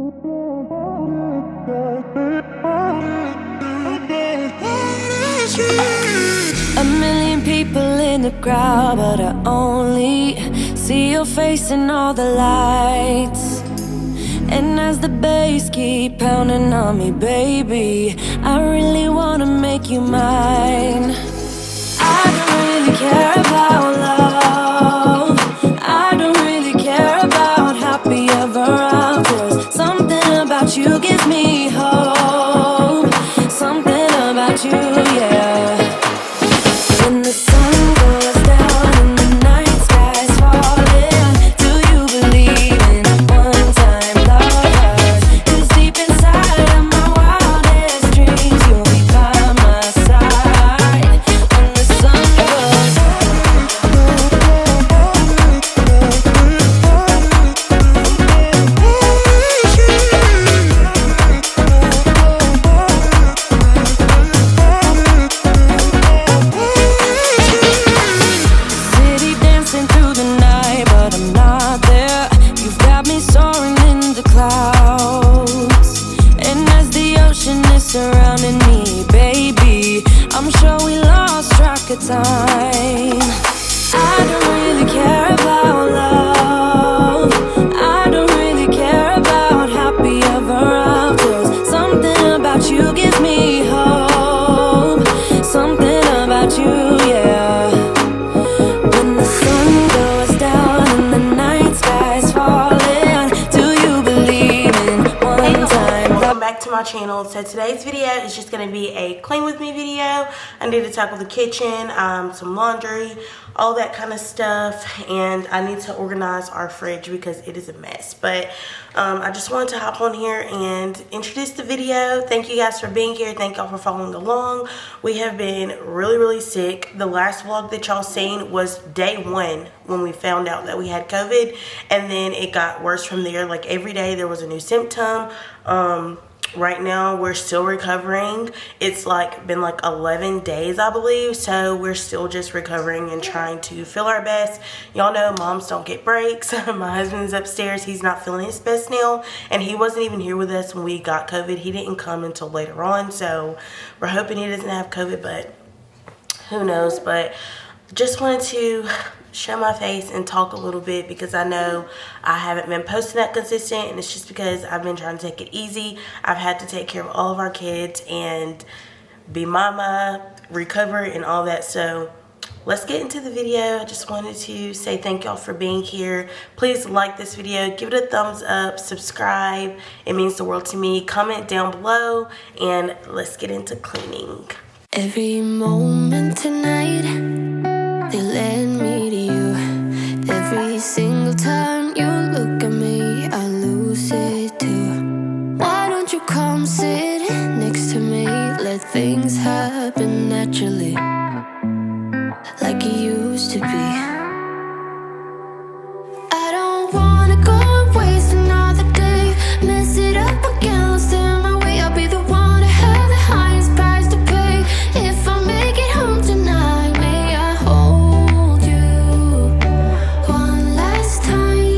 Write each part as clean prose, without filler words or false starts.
A million people in the crowd, but I only see your face in all the lights. And as the bass keep pounding on me, baby, I really wanna make you mine. I don't really care about love. I don't really care about happy ever afters. Something about you gives me hope. Something about you, yeah. When the sun goes down and the night sky's falling, do you believe in one-time lovers? 'Cause deep inside of my wildest dreams, you'll be by my side. When the sun goes city dancing through the night, but I'm not there. You've got me soaring in the clouds, and as the ocean is surrounding me, baby, I'm sure we lost track of time. I don't really care about love. I don't really care about happy ever afters. Something about you gives me hope. Something about you, yeah. When the sun goes down and the night sky's falling, do you believe in one-time love? Welcome back to my channel. So today's video is just going to be a clean with me video. I need to tackle the kitchen, some laundry, all that kind of stuff, and I need to organize our fridge because it is a mess. But I just wanted to hop on here and introduce the video. Thank you guys for being here. Thank y'all for following along. We have been really sick. The last vlog that y'all seen was day 1 when we found out that we had COVID, and then it got worse from there. Like every day there was a new symptom. Right now we're still recovering. It's been 11 days, I believe, so we're still just recovering and trying to feel our best. Y'all know moms don't get breaks. My husband's upstairs. He's not feeling his best now, and he wasn't even here with us when we got COVID. He didn't come until later on, so we're hoping he doesn't have COVID, but who knows. But just wanted to show my face and talk a little bit because I know I haven't been posting that consistent, and it's just because I've been trying to take it easy. I've had to take care of all of our kids and be mama, recover, and all that. So let's get into the video. I just wanted to say thank y'all for being here. Please like this video, give it a thumbs up, subscribe. It means the world to me. Comment down below, and let's get into cleaning. Every moment tonight, they led me to you. Every single time you look at me, I lose it too. Why don't you come sit next to me? Let things happen naturally, like it used to be. I don't wanna go and waste another day. Mess it up again, lost in my way. I'll be the one to have the highest price to pay. If I make it home tonight, may I hold you one last time?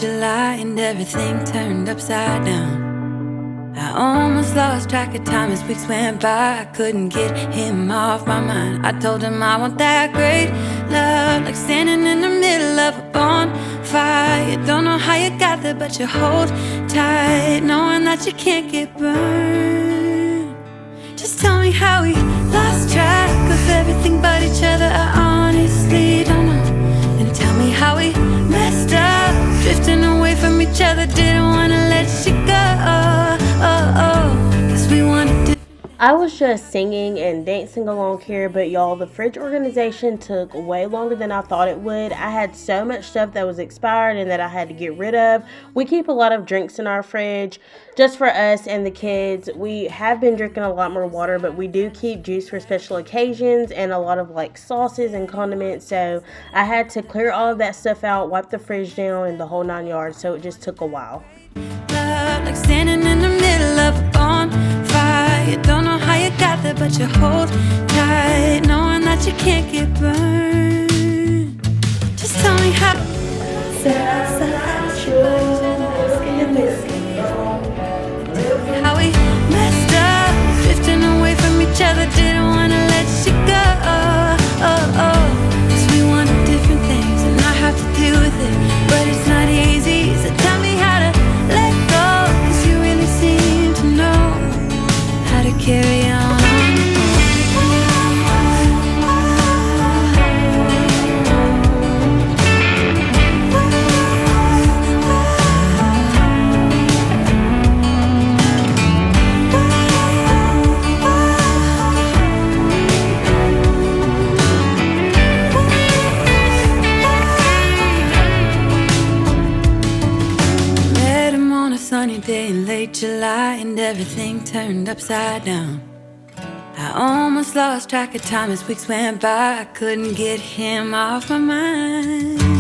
July and everything turned upside down. I almost lost track of time as weeks went by. I couldn't get him off my mind. I told him I want that great love, like standing in the middle of a bonfire. You don't know how you got there, but you hold tight, knowing that you can't get burned. Just tell me how we lost track of everything but each other. I honestly don't know. And tell me how we messed up, drifting away from each other. Didn't wanna let you go. Cause we wanted to. I was just singing and dancing along here, but y'all, the fridge organization took way longer than I thought it would. I had so much stuff that was expired and that I had to get rid of. We keep a lot of drinks in our fridge just for us and the kids. We have been drinking a lot more water, but we do keep juice for special occasions and a lot of like sauces and condiments. So I had to clear all of that stuff out, wipe the fridge down and the whole 9 yards. So it just took a while. Like standing in the middle of a bonfire. You don't know how you got there, but you hold tight, knowing that you can't get burned. Just tell me how. How we messed up, drifting away from each other. Didn't wanna let you go. Cause we wanted different things, and I have to deal with it, but it's not easy. So tell me how to let go, cause you really seem to know how to carry on. Sunny day in late July and everything turned upside down. I almost lost track of time as weeks went by. I couldn't get him off my mind.